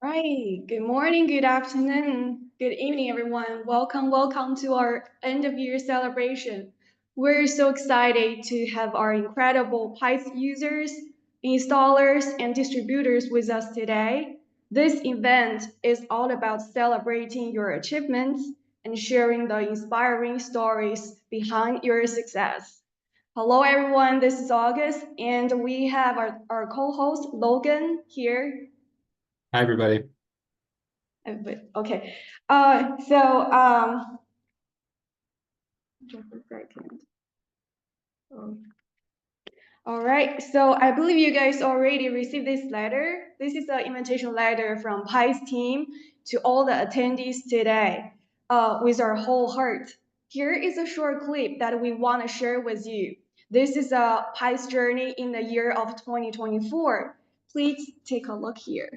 Right. Good morning, good afternoon, good evening, everyone. Welcome to our end of year celebration. We're so excited to have our incredible Pytes users, installers, and distributors with us today. This event is all about celebrating your achievements and sharing the inspiring stories behind your success. Hello, everyone. This is August, and we have our co-host Logan here. Hi, everybody. Okay. So just a second. Um, all right. So I believe you guys already received this letter. This is an invitation letter from Pi's team to all the attendees today, with our whole heart. Here is a short clip that we want to share with you. This is a Pi's journey in the year of 2024. Please take a look here.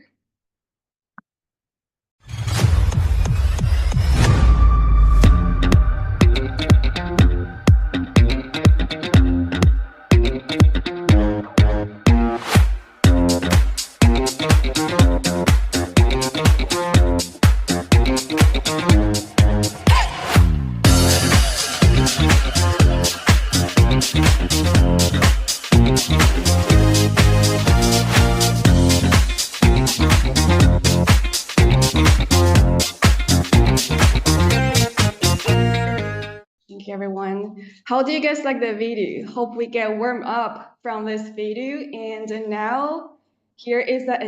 Thank you, everyone. How do you guys like the video? Hope we get warmed up from this video. And now, here is the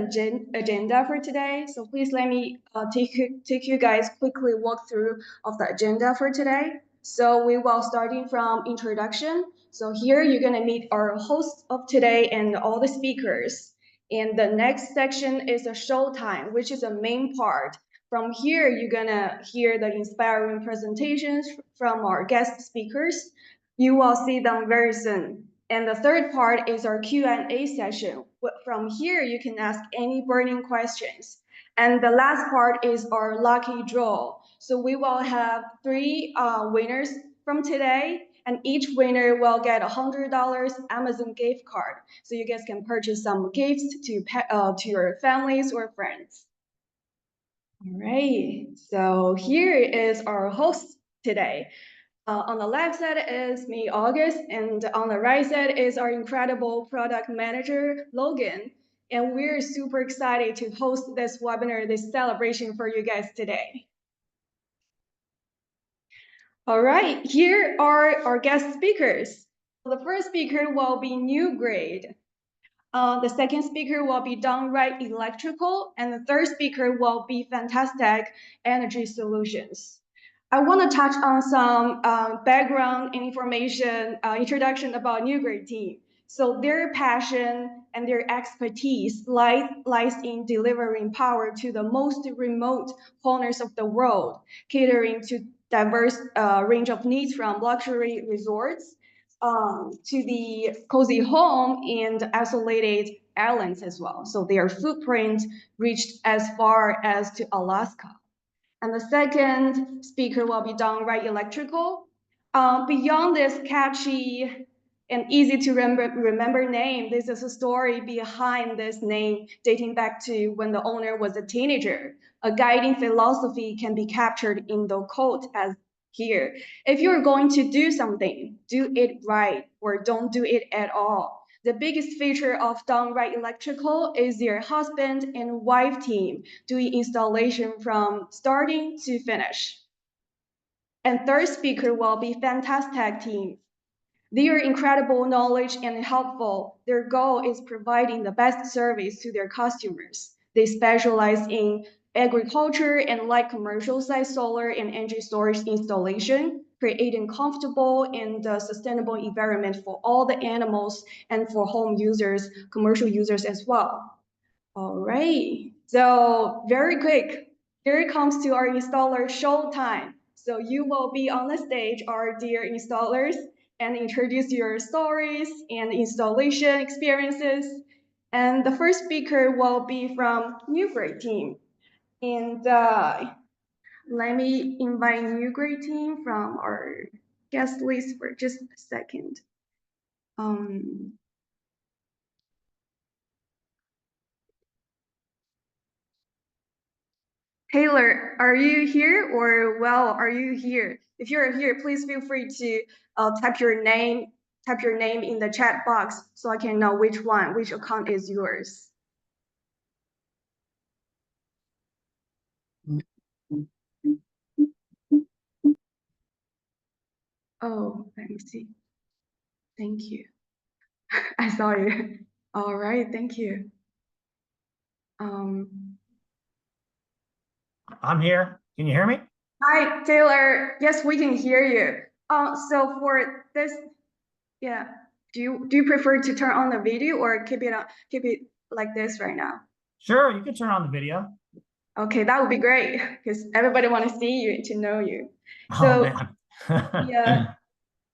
agenda for today. So please let me take you guys quickly walk through of the agenda for today. So we will starting from introduction. So here you're gonna meet our host of today and all the speakers. And the next section is a show time, which is a main part. From here, you're gonna hear the inspiring presentations from our guest speakers. You will see them very soon. And the third part is our Q&A session. From here, you can ask any burning questions. And the last part is our lucky draw. So we will have three winners from today, and each winner will get a $100 Amazon gift card. So you guys can purchase some gifts to your families or friends. All right, so here is our host today. On the left side is me, August, and on the right side is our incredible product manager, Logan. And we're super excited to host this webinar, this celebration for you guys today. All right, here are our guest speakers. The first speaker will be New Grade. The second speaker will be Downright Electrical, and the third speaker will be Fantastic Energy Solutions. I want to touch on some background information, introduction about New Grade team. So their passion and their expertise lies in delivering power to the most remote corners of the world, catering to diverse range of needs from luxury resorts to the cozy home and isolated islands as well. So their footprint reached as far as to Alaska. And the second speaker will be Downright Electrical. Beyond this catchy and easy to remember name, this is a story behind this name dating back to when the owner was a teenager. A guiding philosophy can be captured in the quote as here. If you're going to do something, do it right or don't do it at all. The biggest feature of Downright Electrical is their husband and wife team doing installation from starting to finish. And third speaker will be Fantastic team. They are incredible knowledge and helpful. Their goal is providing the best service to their customers. They specialize in agriculture and light commercial size solar and energy storage installation, creating comfortable and sustainable environment for all the animals and for home users, commercial users as well. All right, so very quick, here it comes to our installer show time. So you will be on the stage, our dear installers, and introduce your stories and installation experiences. And the first speaker will be from New Grade team. And let me invite New Grade team from our guest list for just a second. Um, Taylor, are you here or well, are you here? If you're here, please feel free to type your name in the chat box so I can know which account is yours. Oh, let me see. Thank you. I saw you. All right, thank you. I'm here. Can you hear me? Hi, Taylor. Yes, we can hear you. So for this, yeah, do you prefer to turn on the video or keep it like this right now? Sure, you can turn on the video. Okay, that would be great because everybody want to see you to know you. Oh So man. yeah,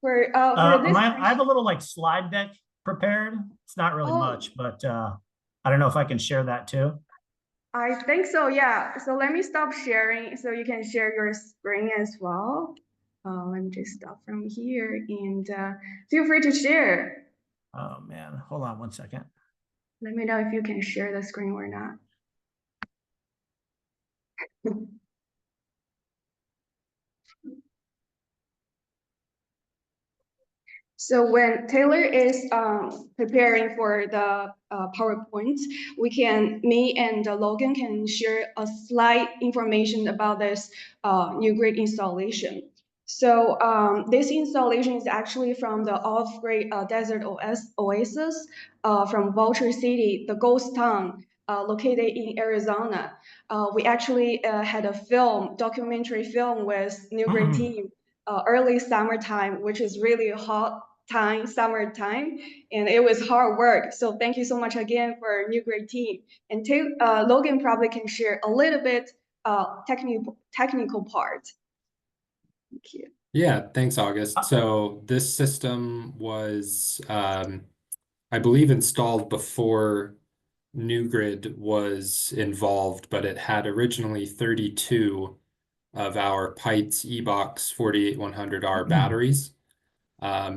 for this I have a question, little like slide deck prepared. It's not really oh, much, but I don't know if I can share that too. I think so. Yeah. So let me stop sharing so you can share your screen as well. Let me just stop from here and feel free to share. Oh man, hold on one second. Let me know if you can share the screen or not. So when Taylor is preparing for the PowerPoint, me and Logan can share a slight information about this new grid installation. So this installation is actually from the off-grid desert oasis from Vulture City, the ghost town located in Arizona. We actually had a documentary film with new grid team early summertime, which is really hot summertime, and it was hard work. So thank you so much again for new great team. And Logan probably can share a little bit technical part. Thank you. Yeah, thanks, August. So this system was, I believe, installed before NewGrid was involved, but it had originally 32 of our Pytes eBox 48100R batteries.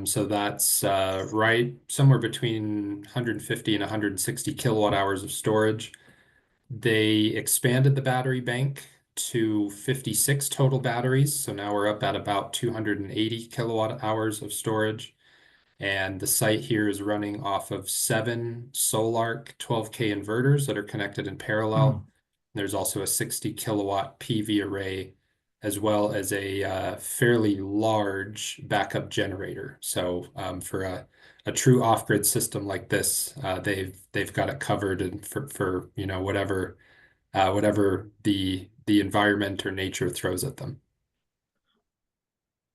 So that's right somewhere between 150 and 160 kilowatt hours of storage. They expanded the battery bank to 56 total batteries. So now we're up at about 280 kilowatt hours of storage. And the site here is running off of 7 Solarc 12K inverters that are connected in parallel. There's also a 60 kilowatt PV array, as well as a fairly large backup generator. So for a true off-grid system like this, they've got it covered, and for you know whatever the environment or nature throws at them.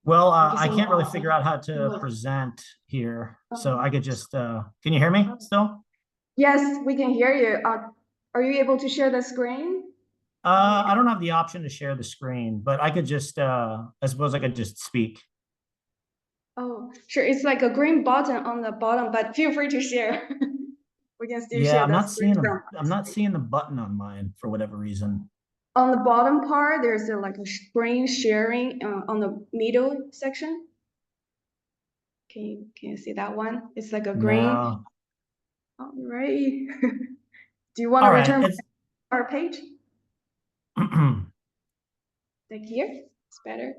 Well, Thank you I so can't really much. figure out how to present here, so I could just can you hear me still? Yes, we can hear you. Are you able to share the screen? I don't have the option to share the screen, but I could just I suppose I could just speak. Oh, sure. It's like a green button on the bottom, but feel free to share. We can still Yeah, share the screen from I'm not seeing the button on mine for whatever reason. on the bottom part. There's like a screen sharing on the middle section. Can you see that one? It's like a green. No. All right. Do you want to All right. return It's our page? Like here? It's better.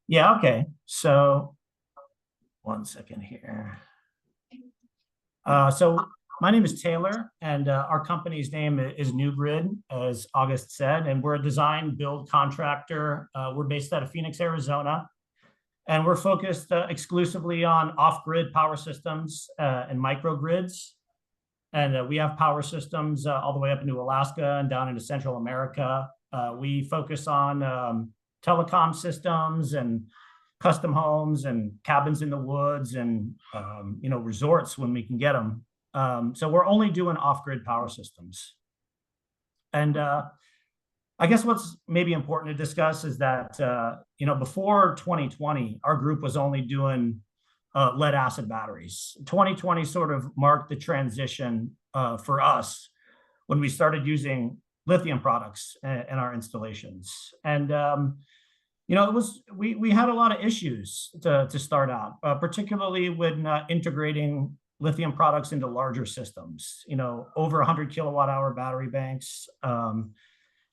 yeah, okay. So one second here. So my name is Taylor, and our company's name is NewGrid, as August said, and we're a design build contractor. We're based out of Phoenix, Arizona, and we're focused exclusively on off-grid power systems and microgrids. And we have power systems all the way up into Alaska and down into Central America. We focus on telecom systems and custom homes and cabins in the woods and resorts when we can get them. So we're only doing off-grid power systems. And I guess what's maybe important to discuss is that before 2020, our group was only doing lead acid batteries. 2020 sort of marked the transition for us when we started using lithium products in our installations. And we had a lot of issues to start out, particularly when integrating lithium products into larger systems, over 100 kilowatt hour battery banks,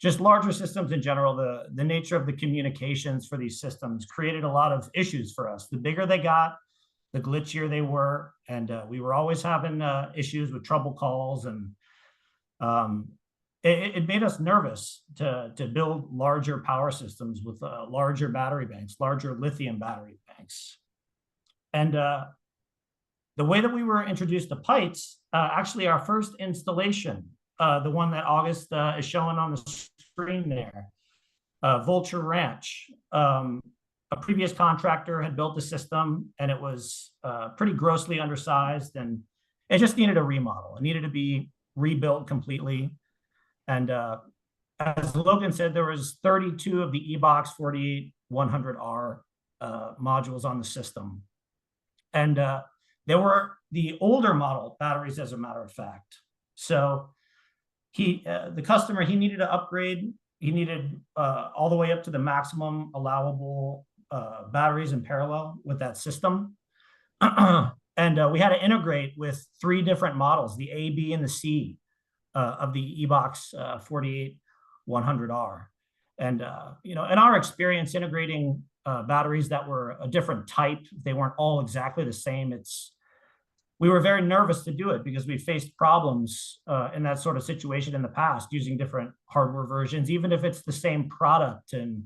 just larger systems in general. The nature of the communications for these systems created a lot of issues for us. The bigger they got, the glitchier they were, and we were always having issues with trouble calls, and it made us nervous to build larger power systems with larger battery banks, larger lithium battery banks. And the way that we were introduced to Pytes, actually our first installation, the one that August is showing on the screen there, Vulture Ranch. A previous contractor had built the system, and it was pretty grossly undersized, and it just needed a remodel. It needed to be rebuilt completely. And as Logan said, there was 32 of the eBox 48100R modules on the system. And they were the older model batteries, as a matter of fact. So the customer, he needed to upgrade. He needed all the way up to the maximum allowable batteries in parallel with that system. And we had to integrate with 3 different models, the A, B, and the C of the eBox 48100R. And, in our experience integrating batteries that were a different type, they weren't all exactly the same. We were very nervous to do it because we faced problems in that sort of situation in the past using different hardware versions, even if it's the same product and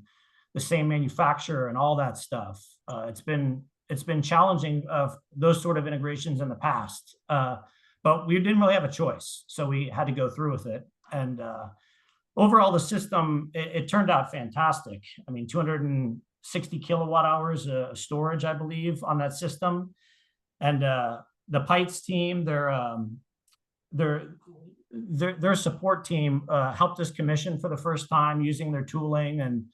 the same manufacturer and all that stuff. It's been challenging of those sort of integrations in the past, but we didn't really have a choice, so we had to go through with it. And overall, the system, it turned out fantastic. I mean, 260 kilowatt hours of storage, I believe, on that system. And the Pytes team, their support team helped us commission for the first time using their tooling and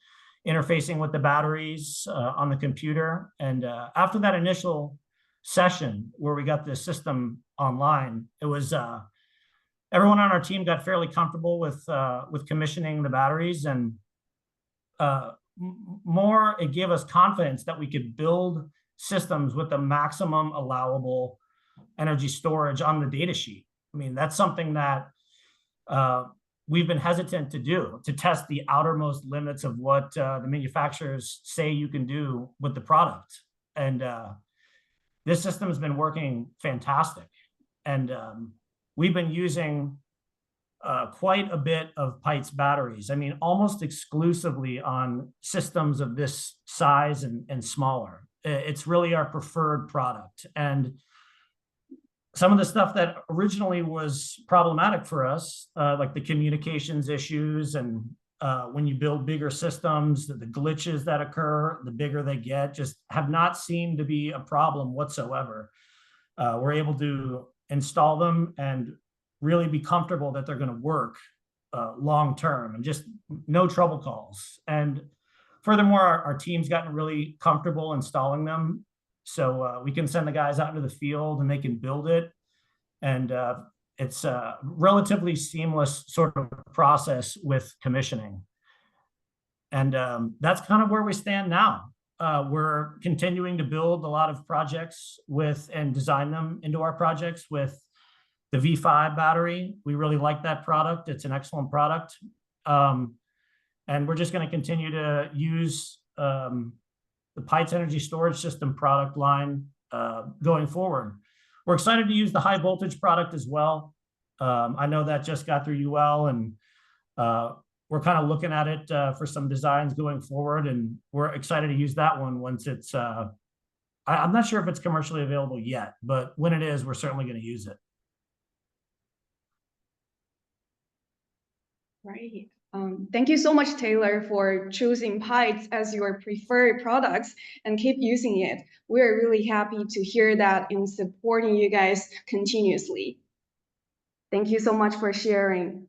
interfacing with the batteries on the computer. And after that initial session where we got the system online, it was everyone on our team got fairly comfortable with commissioning the batteries, and more, it gave us confidence that we could build systems with the maximum allowable energy storage on the data sheet. I mean, that's something that we've been hesitant to do, to test the outermost limits of what the manufacturers say you can do with the product. And this system has been working fantastic. And we've been using quite a bit of Pytes batteries. I mean, almost exclusively on systems of this size and smaller. It's really our preferred product. And some of the stuff that originally was problematic for us, like the communications issues, and when you build bigger systems, the glitches that occur, the bigger they get, just have not seemed to be a problem whatsoever. We're able to install them and really be comfortable that they're going to work long term, and just no trouble calls. And furthermore, our team's gotten really comfortable installing them, so we can send the guys out into the field and they can build it. And it's a relatively seamless sort of process with commissioning. And that's kind of where we stand now. We're continuing to build a lot of projects and design them into our projects with the V5 battery. We really like that product. It's an excellent product. And we're just going to continue to use the Pytes Energy Storage System product line going forward. We're excited to use the high voltage product as well. I know that just got through UL, and we're kind of looking at it for some designs going forward, and we're excited to use that one once it's, I'm not sure if it's commercially available yet, but when it is, we're certainly going to use it. Right. Thank you so much, Taylor, for choosing Pytes as your preferred products and keep using it. We're really happy to hear that and supporting you guys continuously. Thank you so much for sharing.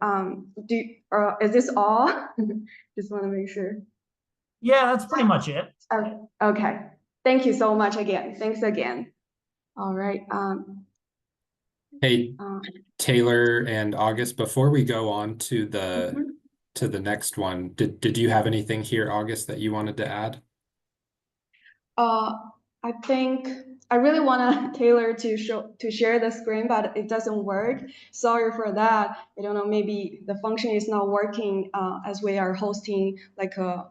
Is this all? Just want to make sure. Yeah, that's pretty much it. Okay. Thank you so much again. Thanks again. All right. Hey, Taylor and August, before we go on to the next one, did you have anything here, August, that you wanted to add? I think I really want Taylor to share the screen, but it doesn't work. Sorry for that. I don't know, maybe the function is not working as we are hosting like a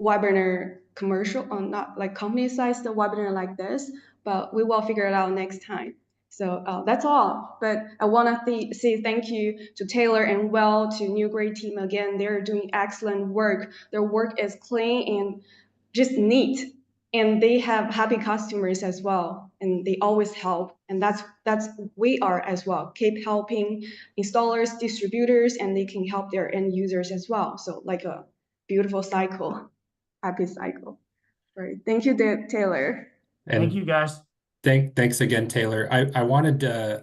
webinar commercial on not like company size the webinar like this, but we will figure it out next time. So that's all. But I want to say thank you to Taylor and Well, to New Grade team again. They're doing excellent work. Their work is clean and just neat, and they have happy customers as well. And they always help, and that's we are as well. Keep helping installers, distributors, and they can help their end users as well. So like a beautiful cycle, happy cycle. Right. Thank you, Taylor. Thank And you, guys. thanks again, Taylor. I wanted to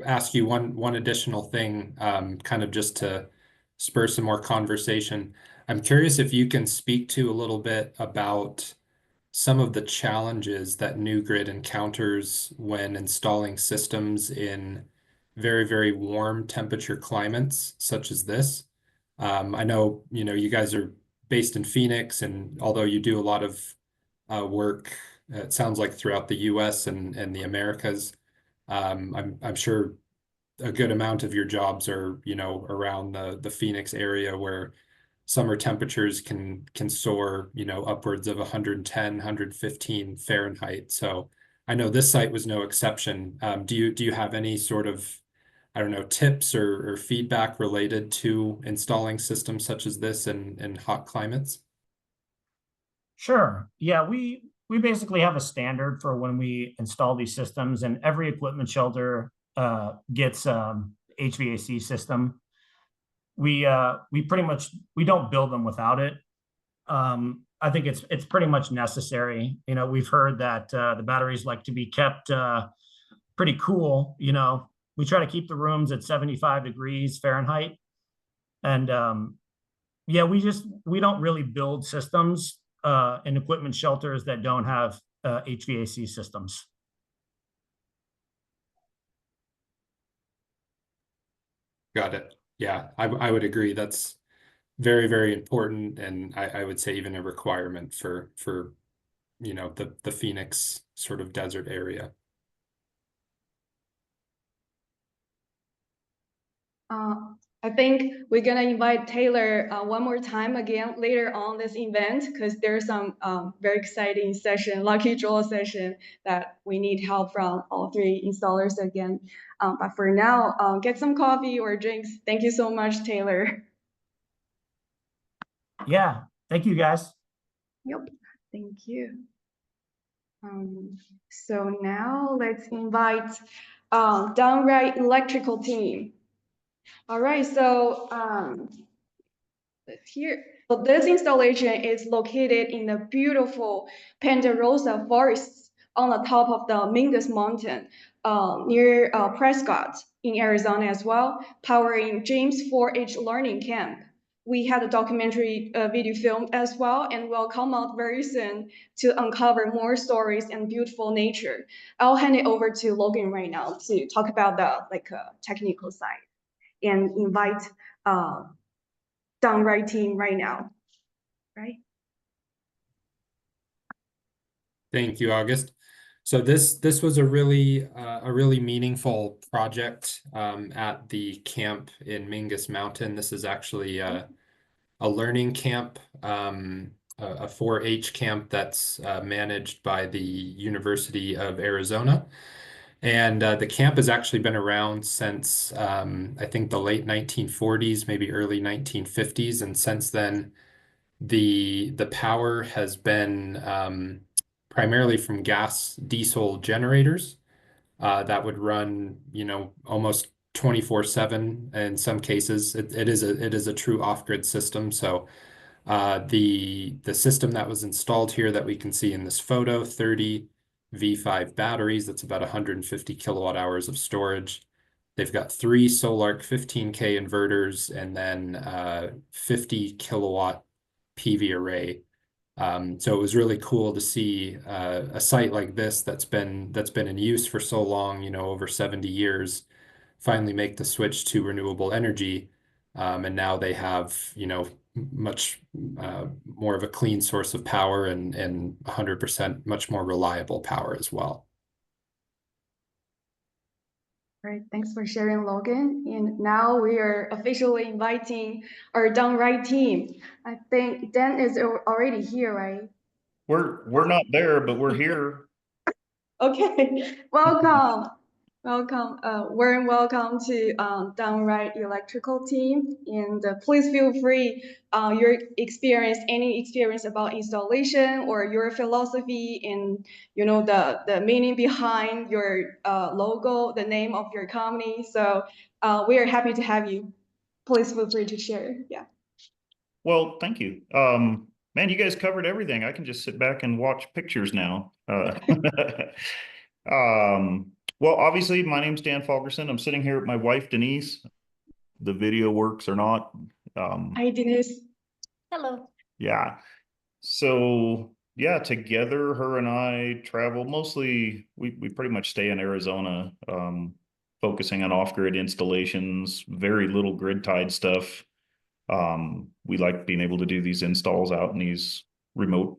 ask you one additional thing, kind of just to spur some more conversation. I'm curious if you can speak to a little bit about some of the challenges that New Grid encounters when installing systems in very, very warm temperature climates such as this. I know, you guys are based in Phoenix, and although you do a lot of work, it sounds like throughout the US and the Americas, I'm sure a good amount of your jobs are, around the Phoenix area where summer temperatures can soar, upwards of 110, 115 Fahrenheit. So I know this site was no exception. Do you have any sort of, I don't know, tips or feedback related to installing systems such as this in hot climates? Sure. Yeah, we basically have a standard for when we install these systems, and every equipment shelter gets HVAC system. We pretty much we don't build them without it. I think it's pretty much necessary. We've heard that the batteries like to be kept pretty cool. We try to keep the rooms at 75 degrees Fahrenheit, and yeah, we don't really build systems in equipment shelters that don't have HVAC systems. Got it. Yeah, I would agree. That's very, very important, and I would say even a requirement for the Phoenix sort of desert area. I think we're gonna invite Taylor one more time again later on this event, because there's some very exciting session, lucky draw session, that we need help from all three installers again. But for now, get some coffee or drinks. Thank you so much, Taylor. Yeah, thank you, guys. Yep, thank you. So now let's invite Downright Electrical team. All right, so here, so this installation is located in the beautiful Ponderosa forests on the top of the Mingus Mountain, near Prescott in Arizona as well, powering James 4-H Learning Camp. We had a documentary video filmed as well, and will come out very soon to uncover more stories and beautiful nature. I'll hand it over to Logan right now to talk about the technical side, and invite Downright team right now, right? Thank you, August. So this was a really meaningful project at the camp in Mingus Mountain. This is actually a learning camp, a 4-H camp that's managed by the University of Arizona. And the camp has actually been around since I think the late 1940s, maybe early 1950s, and since then the power has been primarily from gas diesel generators that would run, almost 24/7 in some cases. It is a true off-grid system. So the system that was installed here that we can see in this photo, 30 V5 batteries, that's about 150 kilowatt hours of storage. They've got 3 Solarc 15K inverters, and then 50 kilowatt PV array. So it was really cool to see a site like this that's been in use for so long, over 70 years, finally make the switch to renewable energy. And now they have, much more of a clean source of power and 100% much more reliable power as well. Great, thanks for sharing, Logan. And now we are officially inviting our Done Right team. I think Dan is already here, right? We're not there, but we're here. Okay, welcome. Welcome, warm welcome to Downright Electrical team, and please feel free your experience, any experience about installation or your philosophy and the meaning behind your logo, the name of your company. So we are happy to have you. Please feel free to share. Yeah. Well, thank you. Man, you guys covered everything. I can just sit back and watch pictures now. Well, obviously, my name's Dan Fulgerson. I'm sitting here with my wife, Denise. The video works or not. Hi, Denise. Hello. Yeah. So yeah, together, her and I travel mostly, we pretty much stay in Arizona, focusing on off-grid installations, very little grid-tied stuff. We like being able to do these installs out in these remote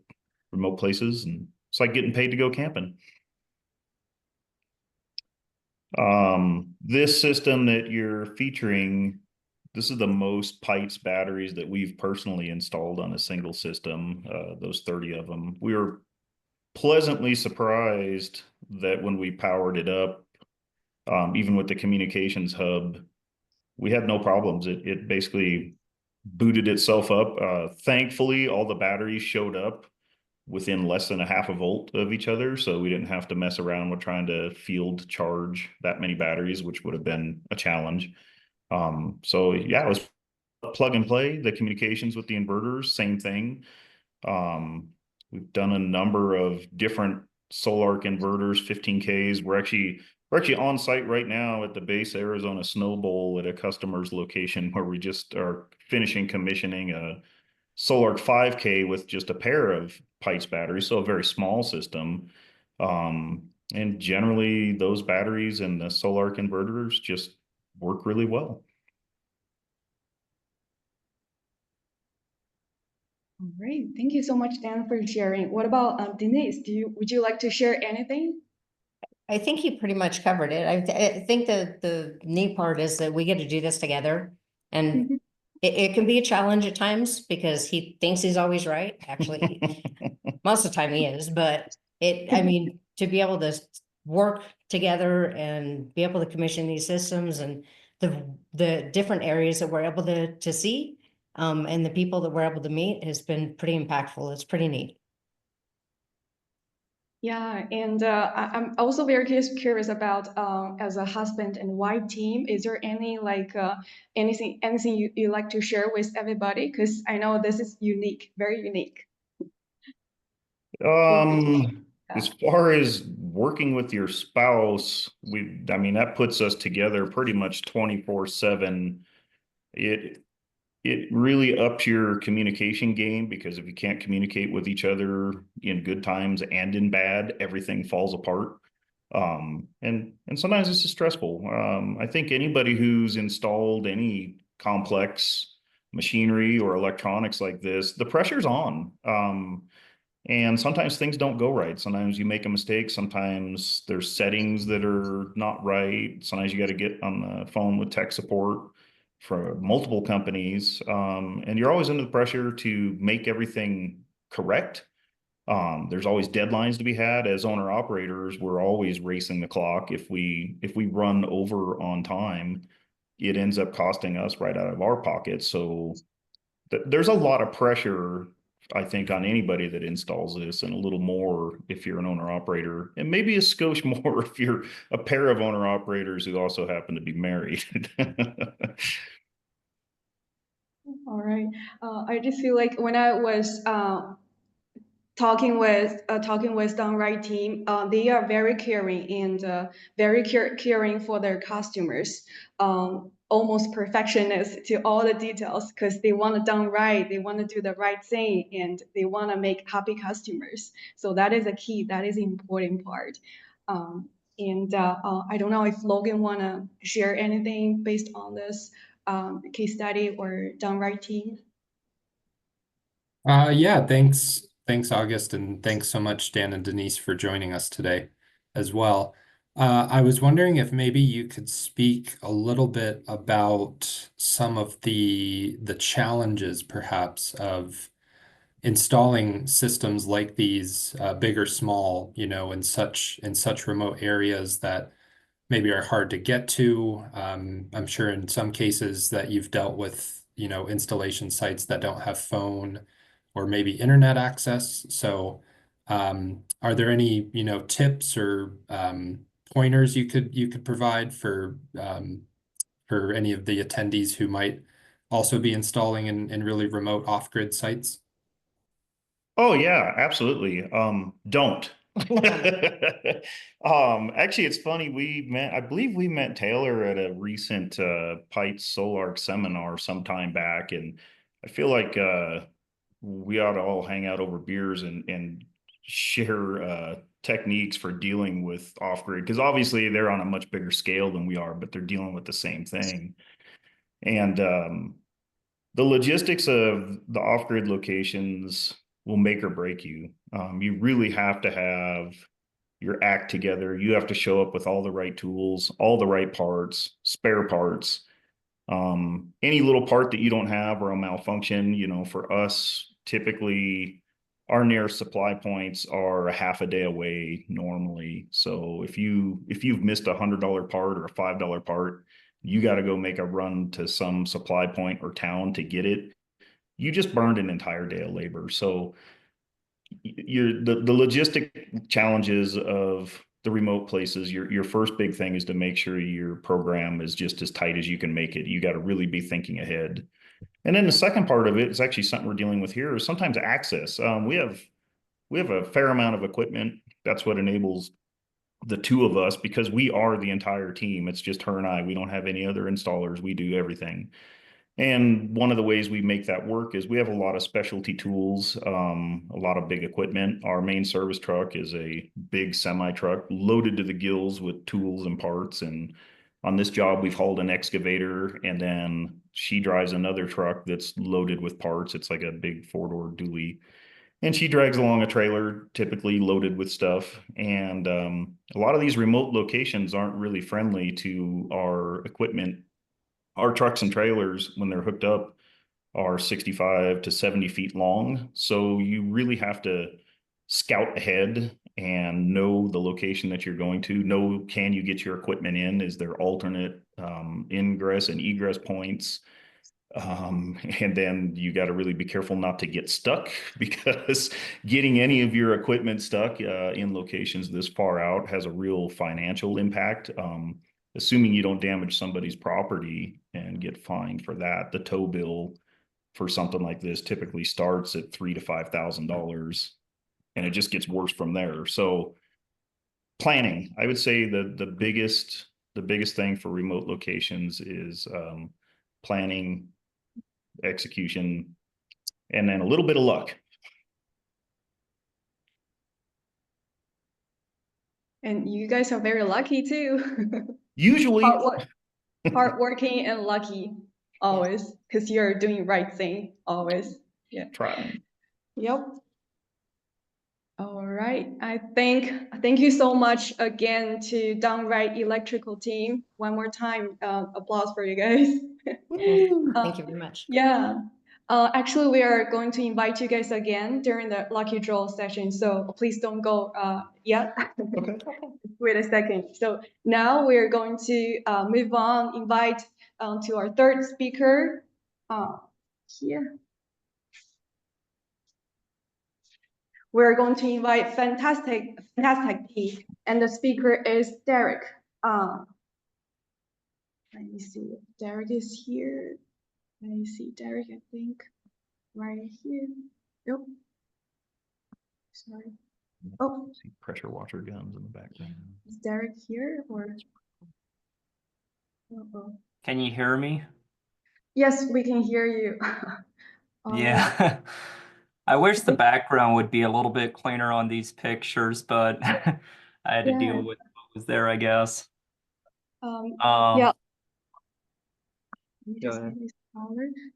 places, and it's like getting paid to go camping. This system that you're featuring, this is the most Pytes batteries that we've personally installed on a single system, those 30 of them. We were pleasantly surprised that when we powered it up, even with the communications hub, we had no problems. It basically booted itself up. Thankfully, all the batteries showed up within less than a half a volt of each other, so we didn't have to mess around with trying to field charge that many batteries, which would have been a challenge. So yeah, it was plug and play. The communications with the inverters, same thing. We've done a number of different Solarc inverters, 15Ks. We're actually on site right now at the base Arizona Snow Bowl at a customer's location where we just are finishing commissioning a Solarc 5K with just a pair of Pytes batteries, so a very small system. And generally those batteries and the Solarc inverters just work really well. All right, thank you so much, Dan, for sharing. What about Denise? Would you like to share anything? I think he pretty much covered it. I think the neat part is that we get to do this together, and it can be a challenge at times because he thinks he's always right. Actually, most of the time he is, but I mean, to be able to work together and be able to commission these systems and the different areas that we're able to see, and the people that we're able to meet has been pretty impactful. It's pretty neat. Yeah, and I'm also very curious about as a husband and wife team, is there any anything you like to share with everybody? Because I know this is unique, very unique. As far as working with your spouse, I mean, that puts us together pretty much 24/7. It really ups your communication game, because if you can't communicate with each other in good times and in bad, everything falls apart. And sometimes it's just stressful. I think anybody who's installed any complex machinery or electronics like this, the pressure's on. And sometimes things don't go right. Sometimes you make a mistake. Sometimes there's settings that are not right. Sometimes you got to get on the phone with tech support for multiple companies. And you're always under the pressure to make everything correct. There's always deadlines to be had. As owner operators, we're always racing the clock. If we run over on time, it ends up costing us right out of our pockets. So there's a lot of pressure, I think, on anybody that installs this, and a little more if you're an owner operator, and maybe a skosh more if you're a pair of owner operators who also happen to be married. All right. I just feel like when I was talking with Downright team, they are very caring and very caring for their customers. Almost perfectionist to all the details, because they want it done right, they want to do the right thing, and they want to make happy customers. So that is a key, that is the important part. I don't know if Logan want to share anything based on this case study or Downright team. Yeah, thanks, August, and thanks so much, Dan and Denise, for joining us today as well. I was wondering if maybe you could speak a little bit about some of the challenges, perhaps, of installing systems like these, big or small, in such remote areas that maybe are hard to get to. I'm sure in some cases that you've dealt with, installation sites that don't have phone or maybe internet access. So, are there any, tips or pointers you could provide for any of the attendees who might also be installing in really remote off-grid sites? Oh yeah, absolutely. Don't. Actually, it's funny. I believe we met Taylor at a recent Pytes Solar seminar sometime back, and I feel like we ought to all hang out over beers and share techniques for dealing with off-grid, because obviously they're on a much bigger scale than we are, but they're dealing with the same thing. And the logistics of the off-grid locations will make or break you. You really have to have your act together. You have to show up with all the right tools, all the right parts, spare parts. Any little part that you don't have or a malfunction, for us, typically our nearest supply points are a half a day away normally. So if you've missed $100 part or a $5 part, you got to go make a run to some supply point or town to get it. You just burned an entire day of labor. So the logistic challenges of the remote places, your first big thing is to make sure your program is just as tight as you can make it. You got to really be thinking ahead. And then the second part of it is actually something we're dealing with here is sometimes access. We have a fair amount of equipment. That's what enables the two of us, because we are the entire team. It's just her and I. We don't have any other installers. We do everything. And one of the ways we make that work is we have a lot of specialty tools, a lot of big equipment. Our main service truck is a big semi truck loaded to the gills with tools and parts. And on this job, we've hauled an excavator, and then she drives another truck that's loaded with parts. It's like a big 4-door dually. And she drags along a trailer, typically loaded with stuff. And a lot of these remote locations aren't really friendly to our equipment. Our trucks and trailers, when they're hooked up, are 65 to 70 feet long. So you really have to scout ahead and know the location that you're going to. Know, can you get your equipment in? Is there alternate ingress and egress points? And then you got to really be careful not to get stuck, because getting any of your equipment stuck in locations this far out has a real financial impact. Assuming you don't damage somebody's property and get fined for that, the tow bill for something like this typically starts at $3,000 to $5,000, and it just gets worse from there. So planning, I would say the biggest thing for remote locations is planning, execution, and then a little bit of luck. And you guys are very lucky too. Usually, Hardworking and lucky always, because you're doing right thing always. Yeah. trying. Yep. All right. Thank you so much again to Downright Electrical team. One more time, applause for you guys. Thank you very much. Yeah. Actually, we are going to invite you guys again during the lucky draw session. So please don't go yet. Okay. Wait a second. So now we're going to move on, invite to our third speaker here. We're going to invite Fantastic P, and the speaker is Derek. Let me see, Derek is here. Let me see, Derek, I think, right here. Nope. Sorry. Oh, See pressure washer guns in the background. is Derek here or? Uh-oh. Can you hear me? Yes, we can hear you. Yeah. I wish the background would be a little bit cleaner on these pictures, but I had to deal with what was there, I guess. Yeah. Go ahead.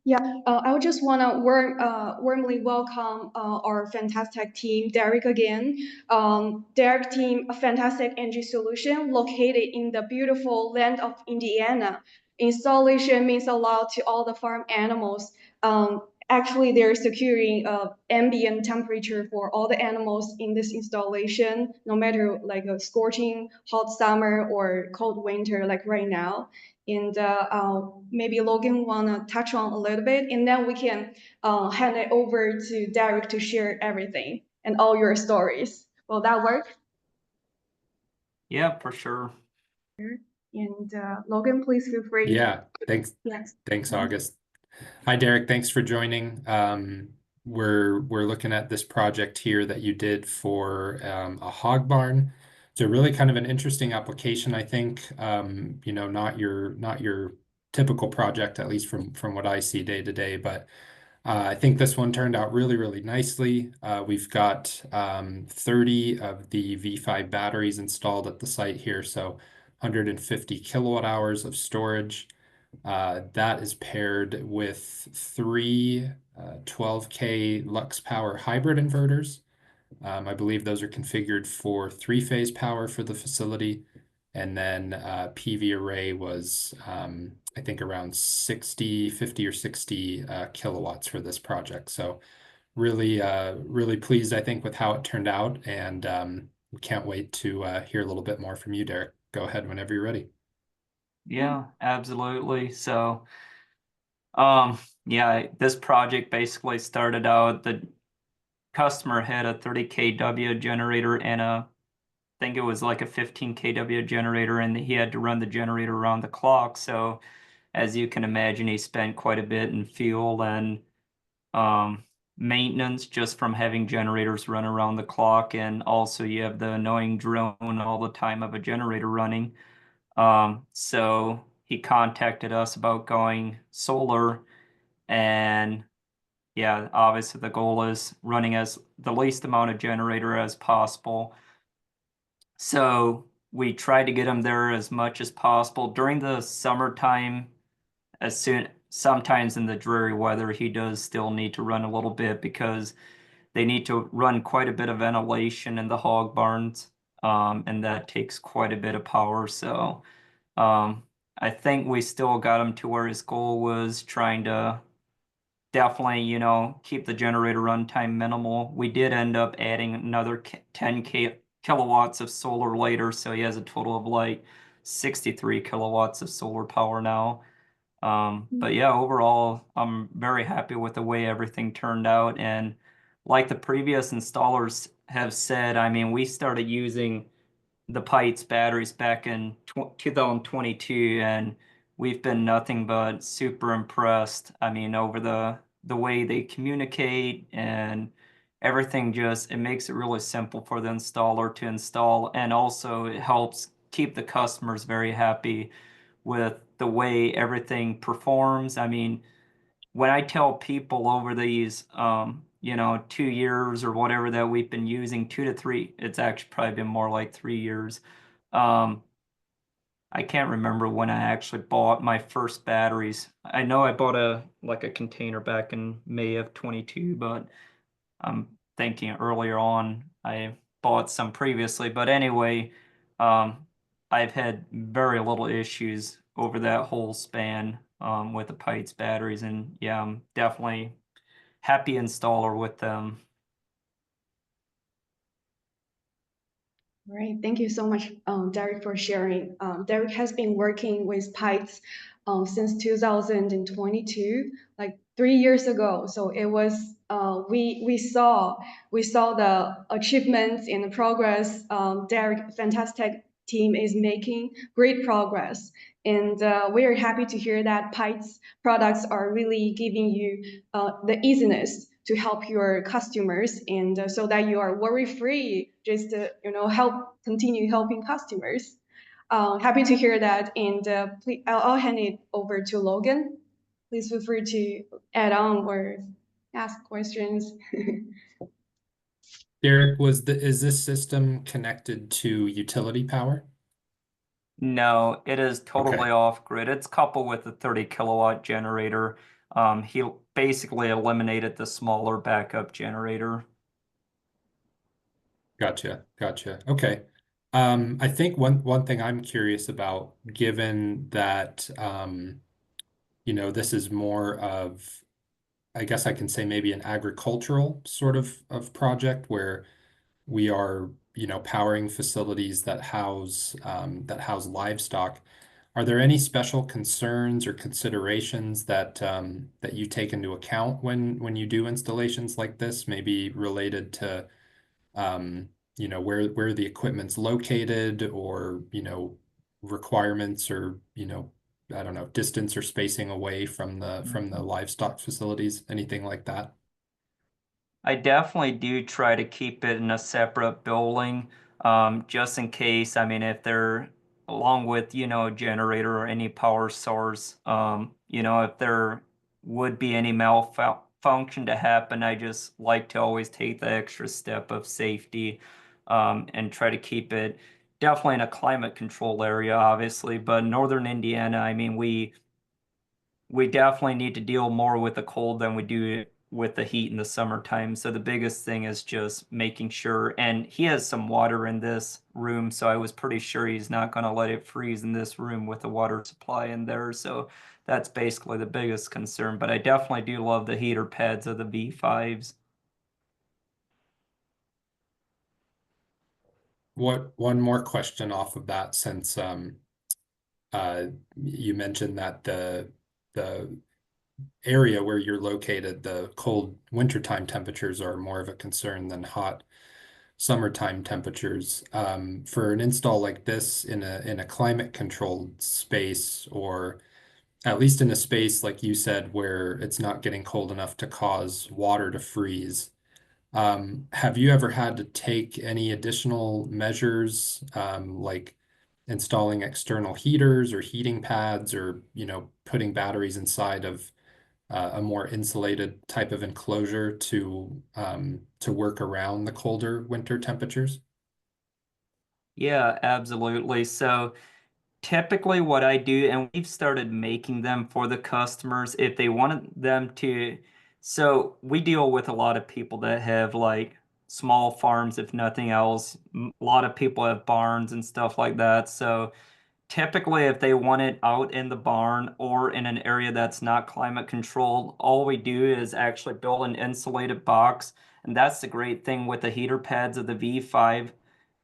Yeah, I would just want to warmly welcome our fantastic team, Derek again. Derek team, a fantastic energy solution located in the beautiful land of Indiana. Installation means a lot to all the farm animals. Actually, they're securing ambient temperature for all the animals in this installation, no matter like a scorching hot summer or cold winter like right now. And maybe Logan wanna touch on a little bit, and then we can hand it over to Derek to share everything and all your stories. Will that work? Yeah, for sure. And Logan, please feel free. Yeah, thanks. Yes. Thanks, August. Hi, Derek. Thanks for joining. We're looking at this project here that you did for a hog barn. It's a really kind of an interesting application, I think. You know, not your typical project, at least from what I see day to day, but I think this one turned out really, really nicely. We've got 30 of the V5 batteries installed at the site here, so 150 kilowatt hours of storage. That is paired with three 12K Lux Power hybrid inverters. I believe those are configured for three-phase power for the facility. And then PV array was, I think, around 50 or 60 kilowatts for this project. So really, really pleased, I think, with how it turned out. And can't wait to hear a little bit more from you, Derek. Go ahead whenever you're ready. Yeah, absolutely. So, yeah, this project basically started out, the customer had a 30 kW generator and I think it was like a 15 kW generator, and he had to run the generator around the clock. So as you can imagine, he spent quite a bit in fuel and maintenance just from having generators run around the clock. And also you have the annoying drone all the time of a generator running. So he contacted us about going solar, and yeah, obviously the goal is running as the least amount of generator as possible. So we tried to get him there as much as possible during the summertime. Sometimes in the dreary weather, he does still need to run a little bit because they need to run quite a bit of ventilation in the hog barns, and that takes quite a bit of power. So I think we still got him to where his goal was, trying to definitely, you know, keep the generator runtime minimal. We did end up adding another 10 kilowatts of solar later, so he has a total of like 63 kilowatts of solar power now. But yeah, overall, I'm very happy with the way everything turned out. And like the previous installers have said, I mean, we started using the Pytes batteries back in 2022, and we've been nothing but super impressed. I mean, over the way they communicate and everything, just it makes it really simple for the installer to install, and also it helps keep the customers very happy with the way everything performs. I mean, when I tell people over these, you know, 2 years or whatever that we've been using, 2 to 3, it's actually probably been more like 3 years. I can't remember when I actually bought my first batteries. I know I bought a container back in May of 22, but I'm thinking earlier on I bought some previously. But anyway, I've had very little issues over that whole span with the Pytes batteries, and yeah, I'm definitely happy installer with them. All right, thank you so much, Derek, for sharing. Derek has been working with Pytes since 2022, like 3 years ago. So it was we saw the achievements and the progress. Derek, fantastic team is making great progress, and we are happy to hear that Pytes products are really giving you the easiness to help your customers, and so that you are worry-free, just to continue helping customers. Happy to hear that, and please, I'll hand it over to Logan. Please feel free to add on or ask questions. Derek, is this system connected to utility power? No, it is totally Okay. off grid. It's coupled with a 30 kilowatt generator. He basically eliminated the smaller backup generator. Gotcha. Okay. I think one thing I'm curious about, given that this is more of, I guess I can say maybe an agricultural sort of project where we are, powering facilities that house livestock. Are there any special concerns or considerations that you take into account when you do installations like this, maybe related to where the equipment's located, or, requirements, or, I don't know, distance or spacing away from the livestock facilities, anything like that? I definitely do try to keep it in a separate building, just in case. I mean, if they're along with, a generator or any power source, if there would be any malfunction to happen, I just like to always take the extra step of safety, and try to keep it definitely in a climate control area, obviously. But Northern Indiana, I mean, we definitely need to deal more with the cold than we do with the heat in the summertime. So the biggest thing is just making sure, and he has some water in this room, so I was pretty sure he's not going to let it freeze in this room with the water supply in there. So that's basically the biggest concern. But I definitely do love the heater pads of the V5s. One more question off of that, since you mentioned that the area where you're located, the cold wintertime temperatures are more of a concern than hot summertime temperatures. For an install like this in a climate controlled space, or at least in a space like you said where it's not getting cold enough to cause water to freeze, have you ever had to take any additional measures, like installing external heaters or heating pads, or, putting batteries inside of a more insulated type of enclosure to work around the colder winter temperatures? Yeah, absolutely. So typically what I do, and we've started making them for the customers if they wanted them to. So we deal with a lot of people that have like small farms, if nothing else. A lot of people have barns and stuff like that. So typically, if they want it out in the barn or in an area that's not climate controlled, all we do is actually build an insulated box. And that's the great thing with the heater pads of the V5.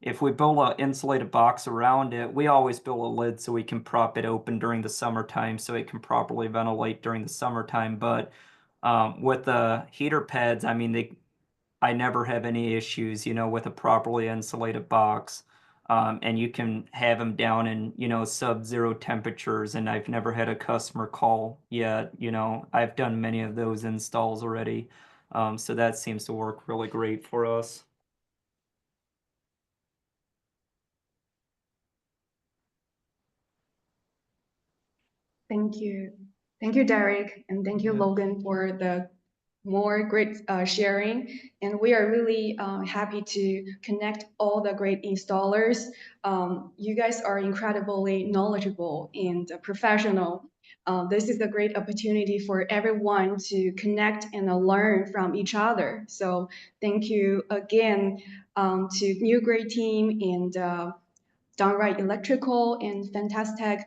If we build an insulated box around it, we always build a lid so we can prop it open during the summertime so it can properly ventilate during the summertime. But with the heater pads, I mean, I never have any issues, with a properly insulated box. And you can have them down in, sub-zero temperatures, and I've never had a customer call yet. I've done many of those installs already. So that seems to work really great for us. Thank you. Thank you, Derek, and thank you, Logan, for the more great sharing. And we are really happy to connect all the great installers. You guys are incredibly knowledgeable and professional. This is a great opportunity for everyone to connect and learn from each other. So thank you again to New Grade team and Downright Electrical and Fantastic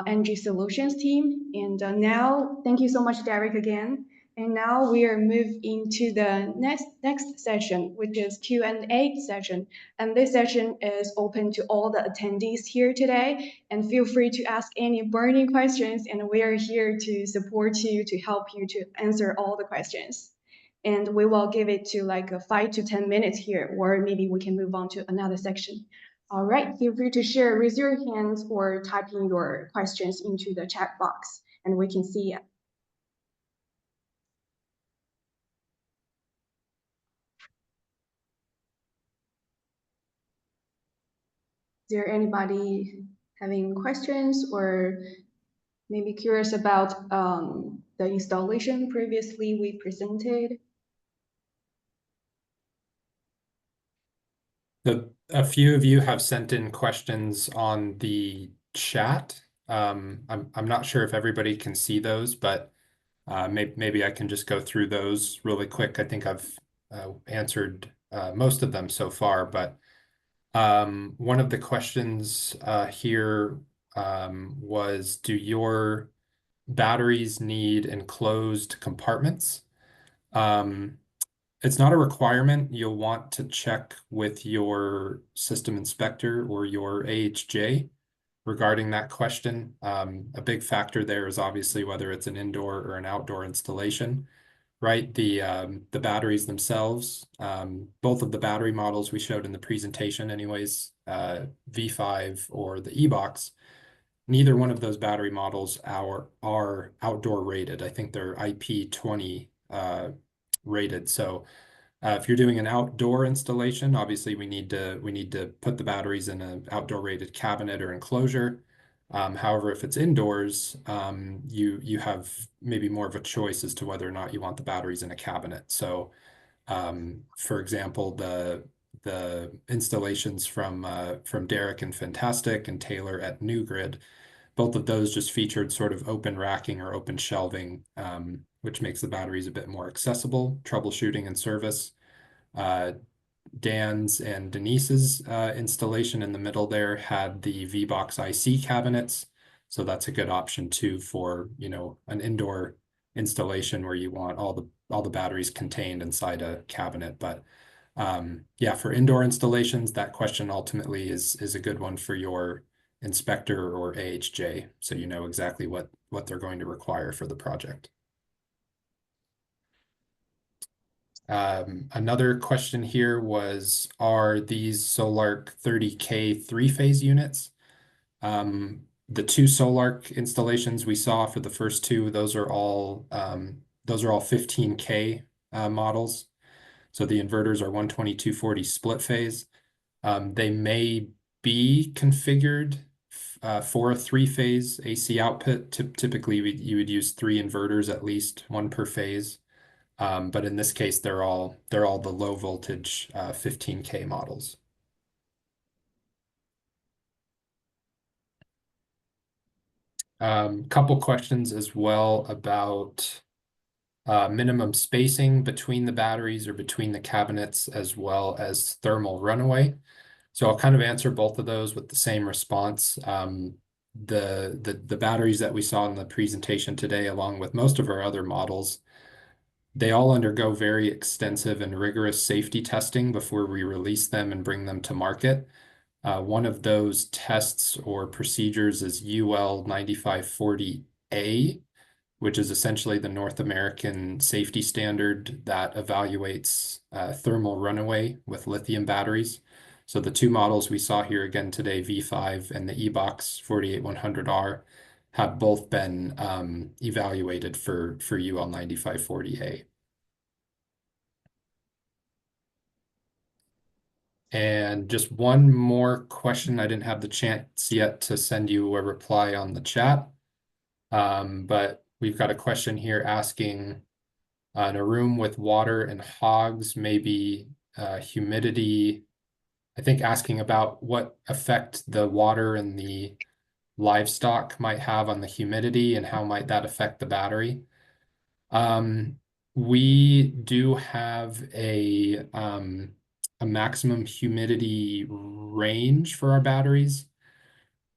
Energy Solutions team. And now, thank you so much, Derek, again. And now we are moving into the next session, which is Q&A session. And this session is open to all the attendees here today. And feel free to ask any burning questions, and we are here to support you, to help you to answer all the questions. And we will give it to like 5 to 10 minutes here, or maybe we can move on to another section. All right, feel free to share, raise your hands, or type in your questions into the chat box, and we can see it. Is there anybody having questions or maybe curious about the installation previously we presented? A few of you have sent in questions on the chat. I'm not sure if everybody can see those, but Maybe I can just go through those really quick. I think I've answered most of them so far, but one of the questions here was, do your batteries need enclosed compartments? It's not a requirement. You'll want to check with your system inspector or your AHJ regarding that question. A big factor there is obviously whether it's an indoor or an outdoor installation, right? The batteries themselves, both of the battery models we showed in the presentation anyways, V5 or the E-Box, neither one of those battery models are outdoor rated. I think they're IP20 rated. So if you're doing an outdoor installation, obviously we need to put the batteries in an outdoor rated cabinet or enclosure. However, if it's indoors, you have maybe more of a choice as to whether or not you want the batteries in a cabinet. So, for example, the installations from Derek and Fantastic and Taylor at New Grid, both of those just featured sort of open racking or open shelving, which makes the batteries a bit more accessible, troubleshooting and service. Dan's and Denise's installation in the middle there had the V-Box IC cabinets. So that's a good option too for, an indoor installation where you want all the batteries contained inside a cabinet. But yeah, for indoor installations, that question ultimately is a good one for your inspector or AHJ, so you know exactly what they're going to require for the project. Another question here was, are these Solarc 30K three-phase units? The two Solarc installations we saw for the first two, those are all 15K models. So the inverters are 120/240 split phase. They may be configured for a three-phase AC output. Typically, you would use 3 inverters at least, 1 per phase. But in this case, they're all the low voltage 15K models. Couple questions as well about minimum spacing between the batteries or between the cabinets, as well as thermal runaway. So I'll kind of answer both of those with the same response. The batteries that we saw in the presentation today, along with most of our other models, they all undergo very extensive and rigorous safety testing before we release them and bring them to market. One of those tests or procedures is UL 9540A, which is essentially the North American safety standard that evaluates thermal runaway with lithium batteries. So the two models we saw here again today, V5 and the E-Box 48100R, have both been evaluated for UL 9540A. And just one more question. I didn't have the chance yet to send you a reply on the chat. But we've got a question here asking, in a room with water and hogs, maybe humidity, I think asking about what effect the water and the livestock might have on the humidity and how might that affect the battery. We do have a maximum humidity range for our batteries.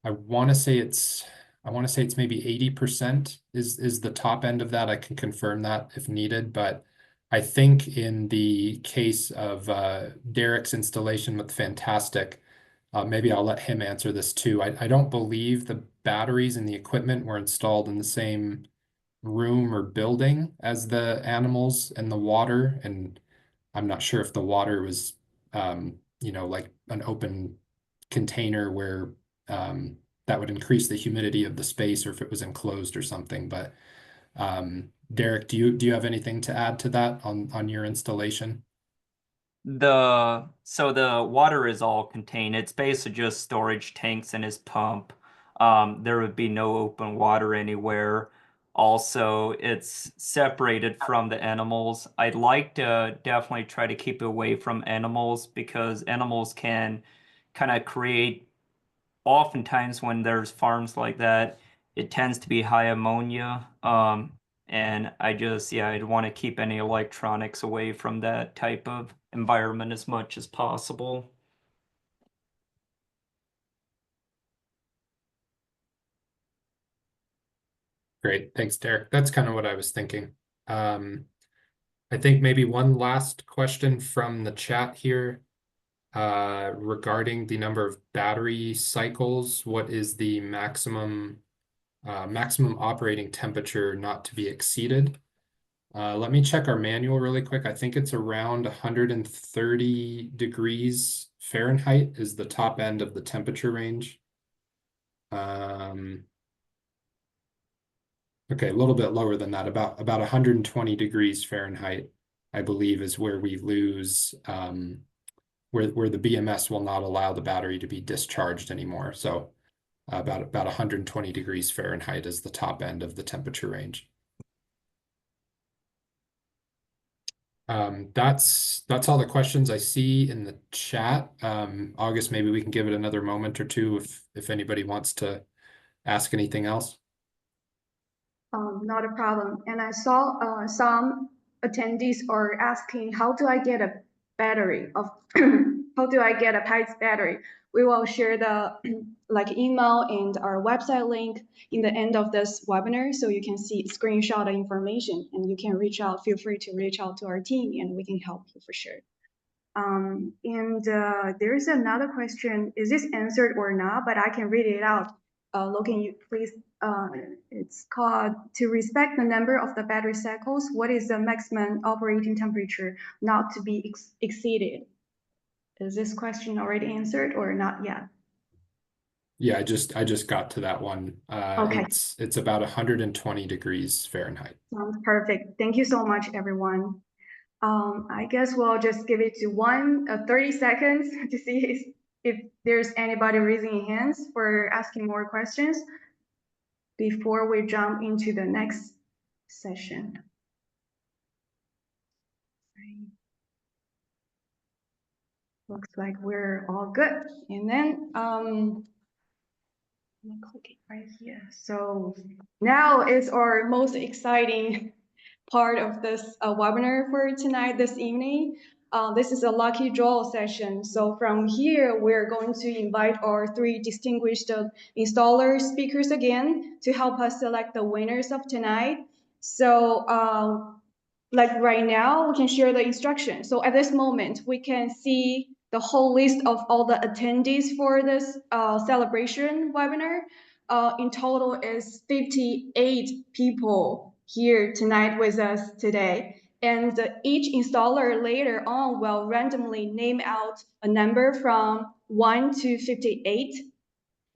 I want to say it's maybe 80% is the top end of that. I can confirm that if needed, but I think in the case of Derek's installation with Fantastic, maybe I'll let him answer this too. I don't believe the batteries and the equipment were installed in the same room or building as the animals and the water, and I'm not sure if the water was like an open container where that would increase the humidity of the space, or if it was enclosed or something. But Derek, do you have anything to add to that on your installation? So the water is all contained. It's basically just storage tanks and his pump. There would be no open water anywhere. Also, it's separated from the animals. I'd like to definitely try to keep away from animals, because animals can kind of create, oftentimes when there's farms like that, it tends to be high ammonia. And I'd want to keep any electronics away from that type of environment as much as possible. Great, thanks, Derek. That's kind of what I was thinking. I think maybe one last question from the chat here regarding the number of battery cycles. What is the maximum operating temperature not to be exceeded? Let me check our manual really quick. I think it's around 130 degrees Fahrenheit is the top end of the temperature range. Okay, a little bit lower than that, about 120 degrees Fahrenheit, I believe, is where we lose, where the BMS will not allow the battery to be discharged anymore. So about 120 degrees Fahrenheit is the top end of the temperature range. That's all the questions I see in the chat. August, maybe we can give it another moment or two if anybody wants to ask anything else. Not a problem. And I saw some attendees are asking, how do I get a battery of, how do I get a Pytes battery? We will share the email and our website link in the end of this webinar, so you can see screenshot the information and you can reach out, feel free to reach out to our team and we can help you for sure. There's another question, is this answered or not? But I can read it out. Logan, you please, it's called, to respect the number of the battery cycles, what is the maximum operating temperature not to be exceeded? Is this question already answered or not yet? Yeah, I just got to that one. Okay. It's about 120 degrees Fahrenheit. Sounds perfect. Thank you so much, everyone. I guess we'll just give it to 30 seconds to see if there's anybody raising hands for asking more questions before we jump into the next session. Looks like we're all good. And then I'm clicking right here. So now is our most exciting part of this webinar for tonight, this evening. This is a lucky draw session. So from here, we're going to invite our 3 distinguished installer speakers again to help us select the winners of tonight. So like right now, we can share the instructions. So at this moment, we can see the whole list of all the attendees for this celebration webinar. In total is 58 people here tonight with us today. And each installer later on will randomly name out a number from 1 to 58,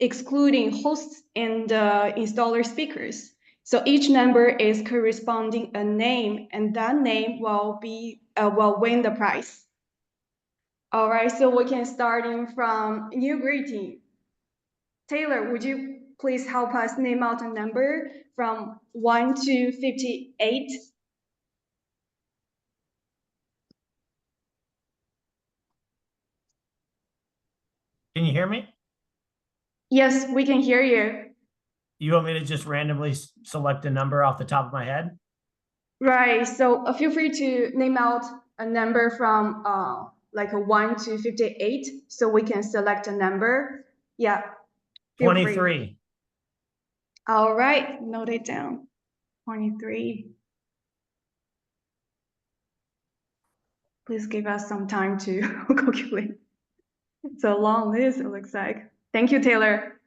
excluding hosts and installer speakers. So each number is corresponding a name, and that name will win the prize. All right, so we can start from new greeting. Taylor, would you please help us name out a number from 1 to 58? Can you hear me? Yes, we can hear you. You want me to just randomly select a number off the top of my head? Right, so feel free to name out a number from like a 1 to 58, so we can select a number. Yeah. 23. Free. All right, note it down. 23. Please give us some time to calculate. It's a long list, it looks like. Thank you, Taylor.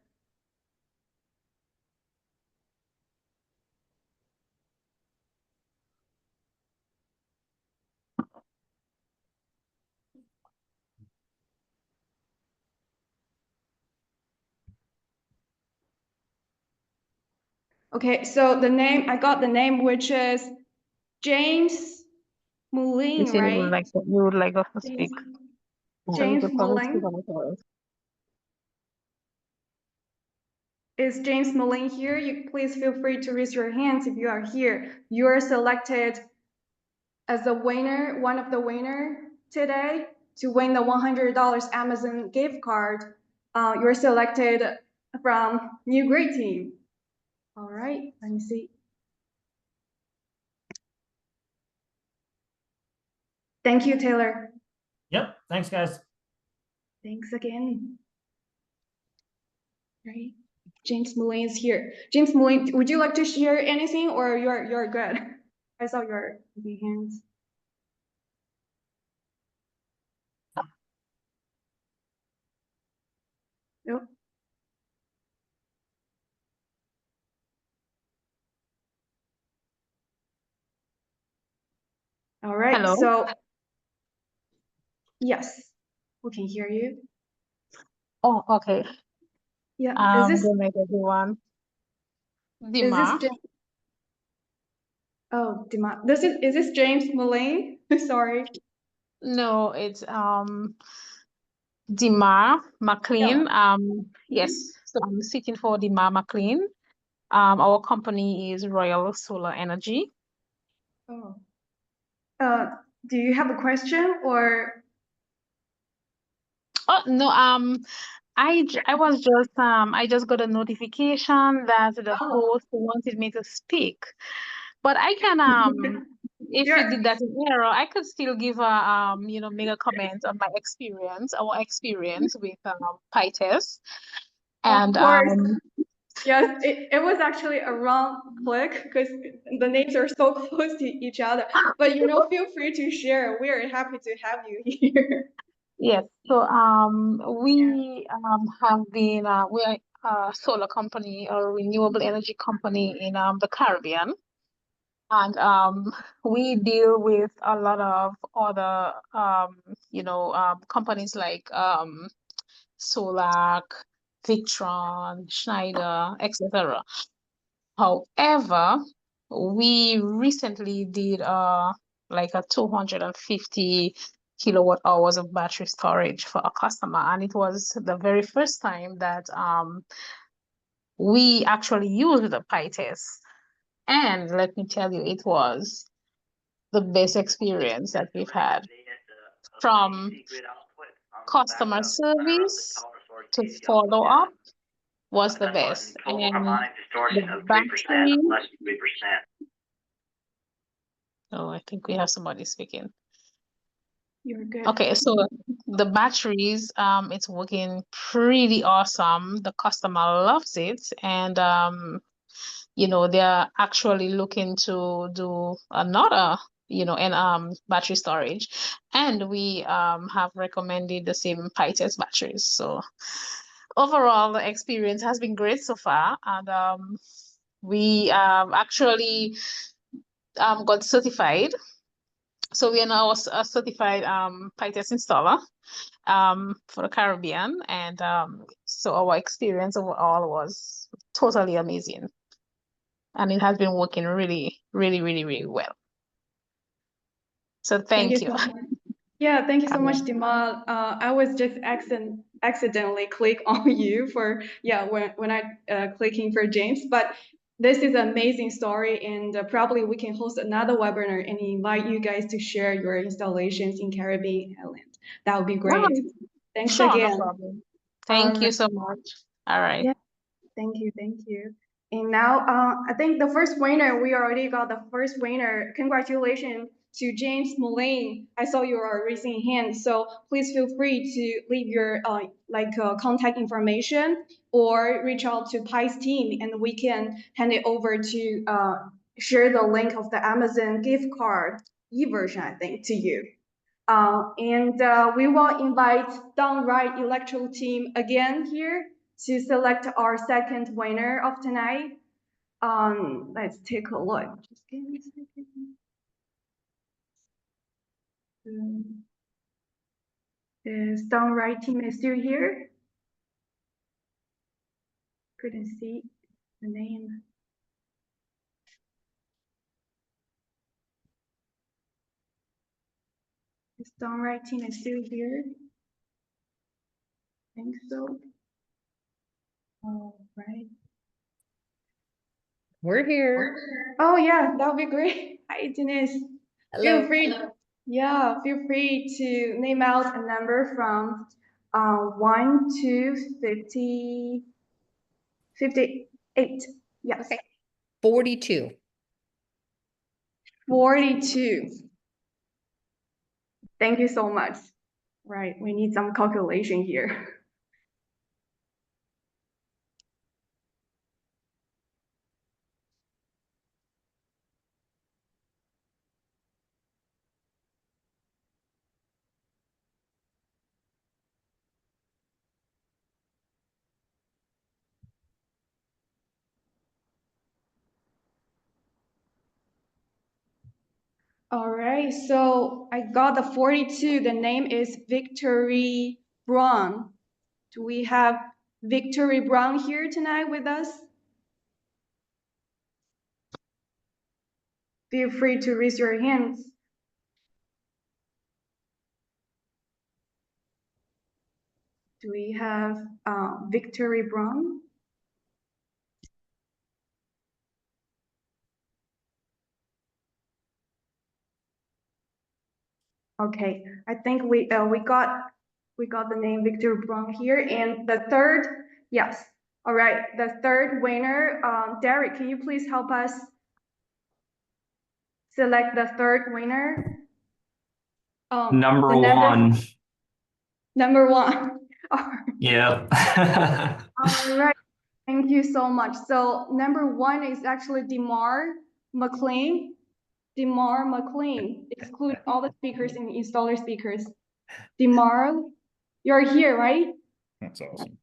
Okay, so the name, I got the name, which is James Moulin, right? You would like us to speak. James Moulin. Is James Moulin here? You please feel free to raise your hands if you are here. You are selected as the winner, one of the winner today to win the $100 Amazon gift card. You're selected from New Great Team. All right, let me see. Thank you, Taylor. Yep, thanks, guys. Thanks again. Right. James Mullane is here. James Mullane, would you like to share anything or you're good? I saw your big hands. Nope. All right. Hello? So yes, we can hear you. Oh, okay. Yeah. Is this Good night, everyone. Dima? James? Oh, Dima. Is this James Mullane? Sorry. No, it's Dima McLean. Yes, so I'm sitting for Dima McLean. Our company is Royal Solar Energy. Oh. Do you have a question or? Oh no, I just got a notification that the host wanted me to speak. But I can if you did that in error, I could still give a make a comment on my experience, our experience with Pytes. And Of course. Yes, it was actually a wrong click because the names are so close to each other. But feel free to share. We are happy to have you here. yes, so we have been we're a solar company, a renewable energy company in the Caribbean. And we deal with a lot of other companies like Solac, Victron, Schneider, etc. However, we recently did like a 250 kilowatt hours of battery storage for a customer, and it was the very first time that we actually used the Pytes. And let me tell you, it was the best experience that we've had, from customer service to follow up was the best. And the battery, oh, I think we have somebody speaking. You're good. Okay, so the batteries, it's working pretty awesome. The customer loves it, and they're actually looking to do another, battery storage, and we have recommended the same Pytes batteries. So overall, the experience has been great so far, and we actually got certified. So we are now a certified Pytes installer for the Caribbean, and so our experience overall was totally amazing. And it has been working really, really, really, really well. So thank you. So much. Yeah, thank you so much, Dima. I was just accidentally click on you for when I clicking for James, but this is an amazing story, and probably we can host another webinar and invite you guys to share your installations in Caribbean island. That would be great. Thanks Sure, again. no problem. Thank you so much. All right. Yeah, thank you. And now, I think the first winner, we already got the first winner. Congratulations to James Mullane. I saw you are raising hand, so please feel free to leave your contact information or reach out to Pytes team, and we can hand it over to share the link of the Amazon gift card e-version, I think, to you. And we will invite Downright Electro team again here to select our second winner of tonight. Let's take a look. Just give me a second. The Downright team is still here. Couldn't see the name. The Downright team is still here. I think so. All right. We're here. Oh yeah, that would be great. Hi, Denise. Hello. Feel free. Yeah, feel free to name out a number from 1 to 50, 58. Yes. Okay. 42. 42. Thank you so much. Right, we need some calculation here. All right, so I got the 42. The name is Victory Brown. Do we have Victory Brown here tonight with us? Feel free to raise your hands. Do we have Victory Brown? Okay, I think we got the name Victor Brown here, and the third, yes. All right, the third winner, Derek, can you please help us select the third winner? Number the one. Number one. Yeah. All right, thank you so much. So number one is actually Demar McLean. Demar McLean, exclude all the speakers and installer speakers. Demar, you're here, right? That's awesome.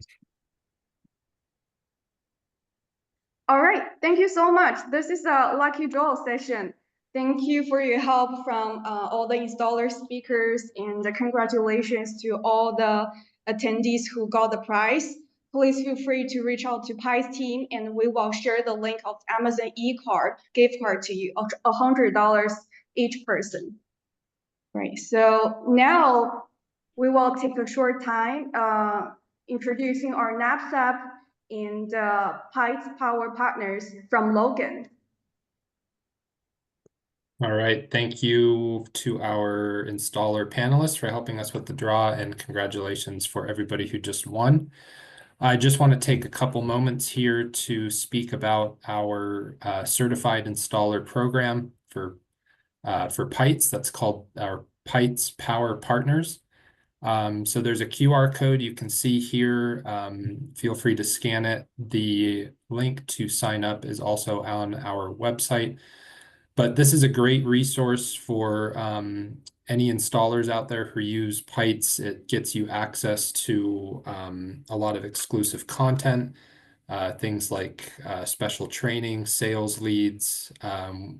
All right, thank you so much. This is a lucky draw session. Thank you for your help from all the installer speakers, and congratulations to all the attendees who got the prize. Please feel free to reach out to Pytes team, and we will share the link of Amazon e-card, gift card to you, $100 each person. Right, so now we will take a short time introducing our NAPSAP and Pytes Power Partners from Logan. All right, thank you to our installer panelists for helping us with the draw, and congratulations for everybody who just won. I just want to take a couple moments here to speak about our certified installer program for Pytes. That's called our Pytes Power Partners. So there's a QR code you can see here. Feel free to scan it. The link to sign up is also on our website. But this is a great resource for any installers out there who use Pytes. It gets you access to a lot of exclusive content, things like special training, sales leads.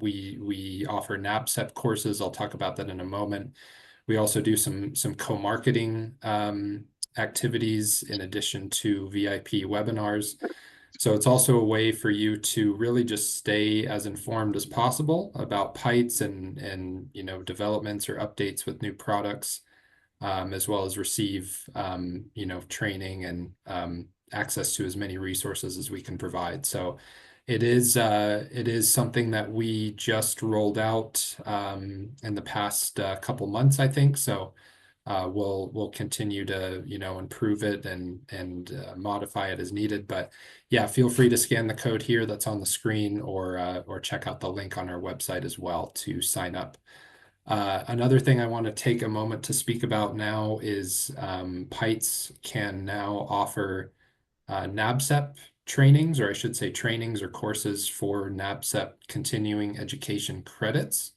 We offer NAPSEP courses. I'll talk about that in a moment. We also do some co-marketing activities in addition to VIP webinars. So it's also a way for you to really just stay as informed as possible about Pytes and developments or updates with new products, as well as receive training and access to as many resources as we can provide. So it is something that we just rolled out in the past couple months, I think. So we'll continue to improve it and modify it as needed. But yeah, feel free to scan the code here that's on the screen, or check out the link on our website as well to sign up. Another thing I want to take a moment to speak about now is Pytes can now offer NABCEP trainings, or I should say trainings or courses for NABCEP continuing education credits.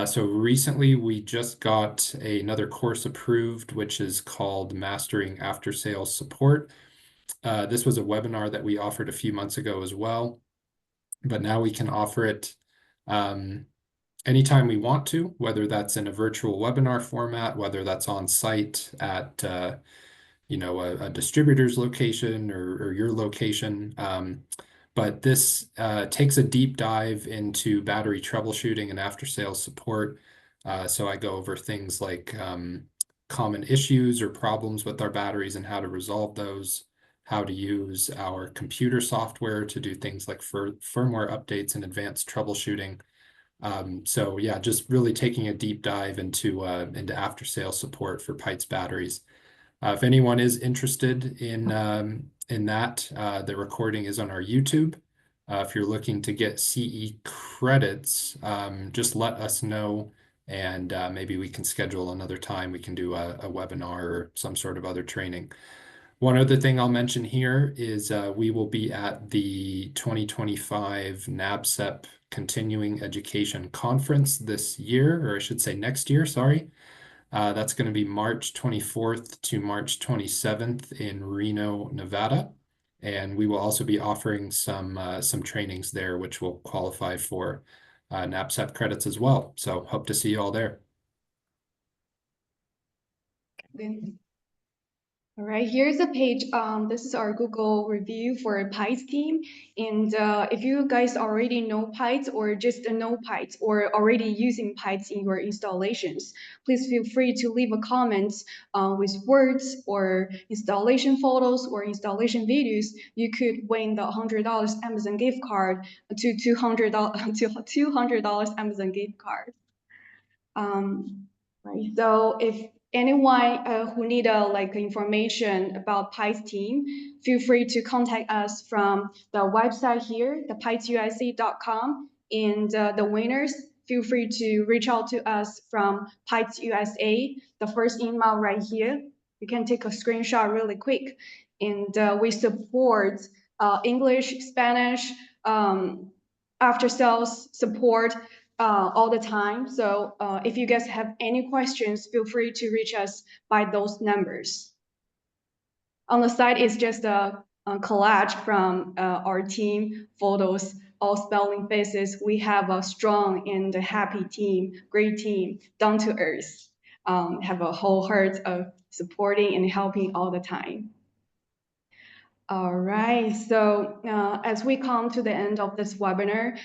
So recently we just got another course approved, which is called Mastering After Sales Support. This was a webinar that we offered a few months ago as well, but now we can offer it anytime we want to, whether that's in a virtual webinar format, whether that's on site at a distributor's location or your location. But this takes a deep dive into battery troubleshooting and after-sales support. So I go over things like common issues or problems with our batteries and how to resolve those, how to use our computer software to do things like firmware updates and advanced troubleshooting. So yeah, just really taking a deep dive into after-sales support for Pytes batteries. If anyone is interested in that, the recording is on our YouTube. If you're looking to get CE credits, just let us know And maybe we can schedule another time. We can do a webinar or some sort of other training. One other thing I'll mention here is we will be at the 2025 NABCEP Continuing Education Conference this year, or I should say next year, sorry. That's going to be March 24th to March 27th in Reno, Nevada. And we will also be offering some trainings there, which will qualify for NABCEP credits as well. So hope to see you all there. Good. All right, here's a page. This is our Google review for Pytes team. And if you guys already know Pytes or just know Pytes or already using Pytes in your installations, please feel free to leave a comment with words or installation photos or installation videos. You could win the $100 Amazon gift card to $200 Amazon gift card. Right. So if anyone who need like information about Pytes team, feel free to contact us from the website here, the pytesusa.com, and the winners, feel free to reach out to us from Pytes USA, the first email right here. You can take a screenshot really quick, and we support English, Spanish, after sales support all the time. So if you guys have any questions, feel free to reach us by those numbers. On the side is just a collage from our team photos, all smiling faces. We have a strong and happy team, great team, down to earth, have a whole heart of supporting and helping all the time. All right, so as we come to the end of this webinar,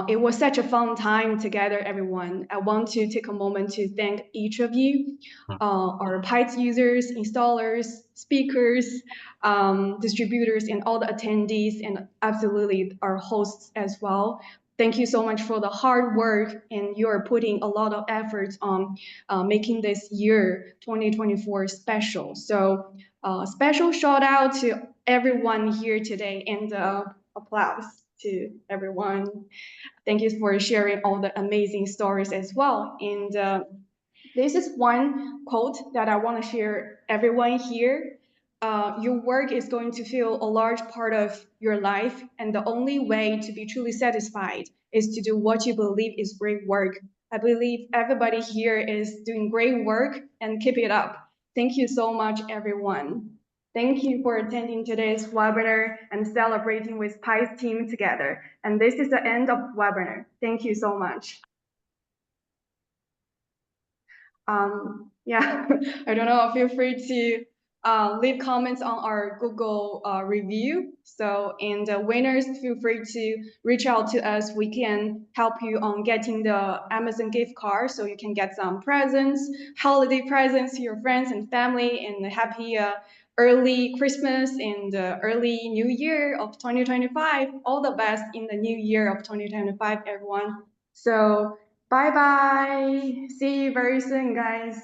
it was such a fun time together, everyone. I want to take a moment to thank each of you, our Pytes users, installers, speakers, distributors, and all the attendees, and absolutely our hosts as well. Thank you so much for the hard work, and you are putting a lot of efforts on making this year 2024 special. So special shout out to everyone here today, and applause to everyone. Thank you for sharing all the amazing stories as well. And this is one quote that I want to share everyone here. Your work is going to fill a large part of your life, and the only way to be truly satisfied is to do what you believe is great work. I believe everybody here is doing great work, and keep it up. Thank you so much, everyone. Thank you for attending today's webinar and celebrating with Pytes team together. And this is the end of webinar. Thank you so much. Yeah, I don't know, feel free to leave comments on our Google review. So, and winners, feel free to reach out to us. We can help you on getting the Amazon gift card so you can get some presents, holiday presents to your friends and family, and happy early Christmas and early New Year of 2025. All the best in the new year of 2025, everyone. So, bye-bye. See you very soon, guys.